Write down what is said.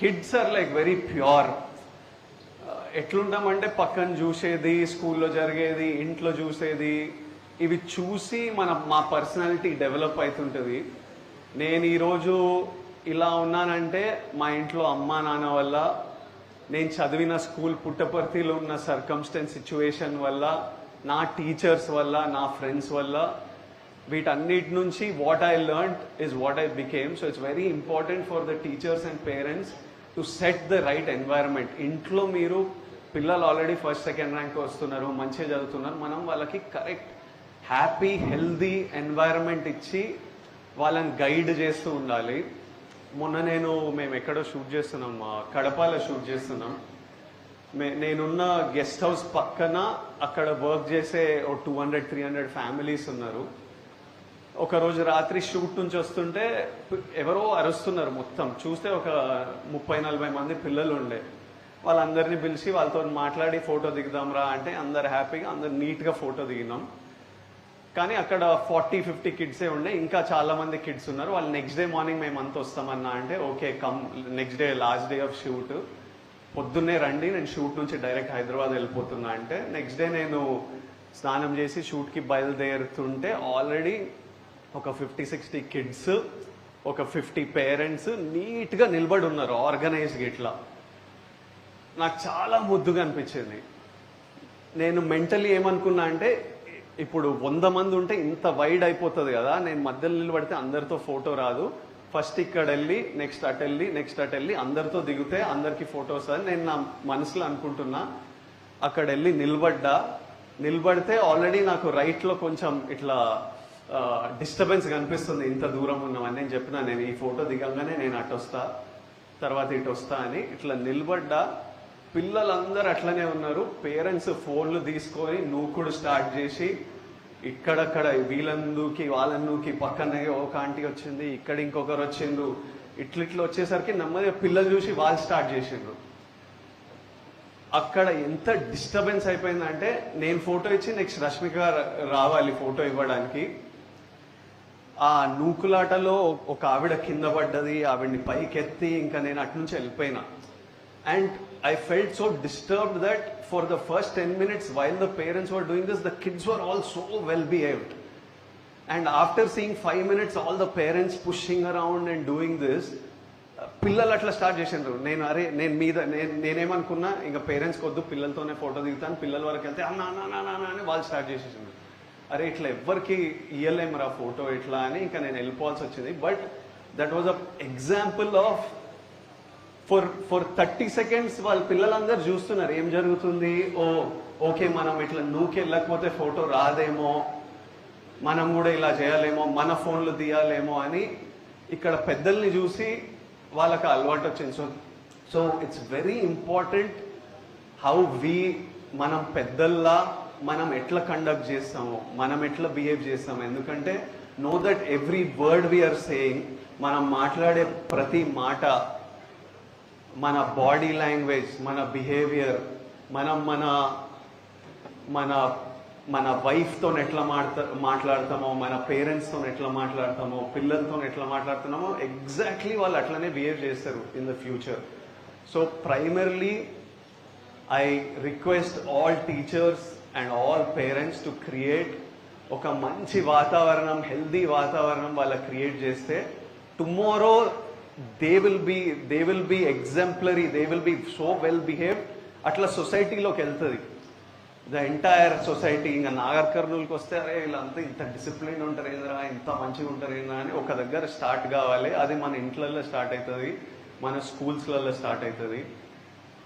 Kids are like very pure. ఎట్లుంటామంటే పక్కన చూసేది, స్కూల్లో జరిగేది, ఇంట్లో చూసేది, ఇవి చూసి మా పర్సనాలిటీ డెవలప్ అవుతుంటుంది. నేను ఈరోజు ఇలా ఉన్నానంటే మా ఇంట్లో అమ్మా నాన్న వల్ల, నేను చదివిన స్కూల్ పుట్టపర్తిలో ఉన్న సర్కమ్స్టెన్స్ సిచ్యువేషన్ వల్ల, నా టీచర్స్ వల్ల, నా ఫ్రెండ్స్ వల్ల, వీటన్నిటి నుంచి what I learned is what I became. So it's very important for the teachers and parents to set the right environment. ఇంట్లో మీరు పిల్లలు ఆల్రెడీ ఫస్ట్ సెకండ్ ర్యాంక్ వస్తున్నారు, మంచిగా చదువుతున్నారు, మనం వాళ్ళకి కరెక్ట్ హ్యాపీ హెల్దీ ఎన్వైరన్మెంట్ ఇచ్చి వాళ్ళని గైడ్ చేస్తూ ఉండాలి. మొన్న మేము ఎక్కడో షూట్ చేస్తున్నాం, కడపలో షూట్ చేస్తున్నాం. నేనున్న గెస్ట్ హౌస్ పక్కన అక్కడ వర్క్ చేసే 200-300 ఫ్యామిలీస్ ఉన్నారు. ఒకరోజు రాత్రి షూట్ నుంచి వస్తుంటే ఎవరో అరుస్తున్నారు. మొత్తం చూస్తే ఒక 30-40 మంది పిల్లలు ఉండే. వాళ్ళందరినీ పిలిచి వాళ్ళతో మాట్లాడి ఫోటో దిగుదాంరా అంటే అందరు హ్యాపీగా, అందరు నీట్గా ఫోటో దిగినాం. కానీ అక్కడ 40-50 కిడ్సే ఉండే, ఇంకా చాలా మంది కిడ్స్ ఉన్నారు. వాళ్ళు నెక్స్ట్ డే మార్నింగ్ మేము అంతా వస్తామన్నా అంటే okay come, next day last day of shoot, పొద్దున్నే రండి, నేను షూట్ నుంచి డైరెక్ట్ హైదరాబాద్ వెళ్ళిపోతున్నా అంటే నెక్స్ట్ డే నేను స్నానం చేసి షూట్కి బయలుదేరుతుంటే ఆల్రెడీ ఒక 50-60 కిడ్స్, ఒక 50 పేరెంట్స్ నీట్గా నిలబడి ఉన్నారు ఆర్గనైజ్గా. ఇట్లా నాకు చాలా ముద్దుగా అనిపించింది. నేను మెంటలీ ఏమనుకున్నా అంటే ఇప్పుడు 100 మంది ఉంటే ఇంత వైడ్ అయిపోతుంది కదా, నేను మధ్యలో నిలబడితే అందరితో ఫోటో రాదు, ఫస్ట్ ఇక్కడ వెళ్ళి నెక్స్ట్ అటు వెళ్ళి నెక్స్ట్ అటు వెళ్ళి అందరితో దిగితే అందరికి ఫోటోస్ అని నేను నా మనసులో అనుకుంటున్నా. అక్కడ వెళ్ళి నిలబడితే ఆల్రెడీ నాకు రైట్లో కొంచెం ఇట్లా డిస్టర్బెన్స్ కనిపిస్తుంది, ఇంత దూరం ఉన్నామని. నేను చెప్పినా నేను ఈ ఫోటో దిగంగానే నేను అటు వస్తా, తర్వాత ఇటు వస్తా అని. ఇట్లా నిలబడ్డా, పిల్లలందరూ అట్లనే ఉన్నారు. పేరెంట్స్ ఫోన్లు తీసుకొని నూకుడు స్టార్ట్ చేసి ఇక్కడక్కడ వీళ్ళందుకి వాళ్ళందుకి, పక్కన ఒక ఆంటీ వచ్చింది, ఇక్కడ ఇంకొకరు వచ్చిండ్రు, ఇట్లిట్లు వచ్చేసరికి నెమ్మదిగా పిల్లలు చూసి వాళ్ళు స్టార్ట్ చేసిండ్రు. అక్కడ ఎంత డిస్టర్బెన్స్ అయిపోయిందంటే నేను ఫోటో ఇచ్చి నెక్స్ట్ రష్మిక రావాలి ఫోటో ఇవ్వడానికి. ఆ నూకులాటలో ఒక ఆవిడ కింద పడ్డది, ఆవిడ్ని పైకెత్తి ఇంకా నేను అటు నుంచి వెళ్ళిపోయినా. And I felt so disturbed that for the first 10 minutes while the parents were doing this, the kids were all so well behaved. And after seeing 5 minutes, all the parents pushing around and doing this, పిల్లలు అట్లా start చేసిండ్రు. నేనేమనుకున్నా ఇంకా parents కొద్దు, పిల్లలతోనే photo దిగుతాను, పిల్లల వరకు వెళ్తే అన్నా అని వాళ్ళు స్టార్ట్ చేసేసిండ్రు. అరే ఇట్లా ఎవ్వరికి ఇయ్యలేమురా ఫోటో ఇట్లా అని ఇంకా నేను వెళ్ళిపోవాల్సి వచ్చింది. But that was a example of for 30 seconds వాళ్ళ పిల్లలందరూ చూస్తున్నారు ఏం జరుగుతుంది. ఓకే మనం ఇట్లా వెళ్ళకపోతే ఫోటో రాదేమో, మనం కూడా ఇలా చేయాలేమో, మన ఫోన్లు తీయాలేమో అని ఇక్కడ పెద్దల్ని చూసి వాళ్ళకి అలవాటు వచ్చింది. So it's very important how మనం పెద్దల్లా మనం ఎట్లా కండక్ట్ చేస్తామో, మనం ఎట్లా బిహేవ్ చేస్తామో. ఎందుకంటే know that every word we're saying, మనం మాట్లాడే ప్రతి మాట, మన బాడీ లాంగ్వేజ్, మన బిహేవియర్, మనం మన మన మన వైఫ్తో ఎట్లా మాట్లాడతామో, మన పేరెంట్స్తో ఎట్లా మాట్లాడతామో, పిల్లలతో ఎట్లా మాట్లాడుతున్నామో ఎగ్జాక్ట్లీ వాళ్ళు అట్లనే బిహేవ్ చేస్తారు in the future. So primarily I request all teachers and all parents to create ఒక మంచి వాతావరణం, హెల్దీ వాతావరణం వాళ్ళకి క్రియేట్ చేస్తే tomorrow they will be exemplary, they will be so well behaved. అట్లా సొసైటీలోకి వెళ్తుంది ద ఎంటైర్ సొసైటీ. ఇంకా నాగర్ కర్నూలుకి వస్తే అరే వీళ్ళంతా ఇంత డిసిప్లిన్ ఉంటారు ఏంద్రా, ఇంత మంచిగా ఉంటారు ఏంద్రా అని ఒక దగ్గర స్టార్ట్ కావాలి. అది మన ఇంట్లలో స్టార్ట్ అవుతుంది, మన స్కూల్స్లలో స్టార్ట్ అవుతుంది.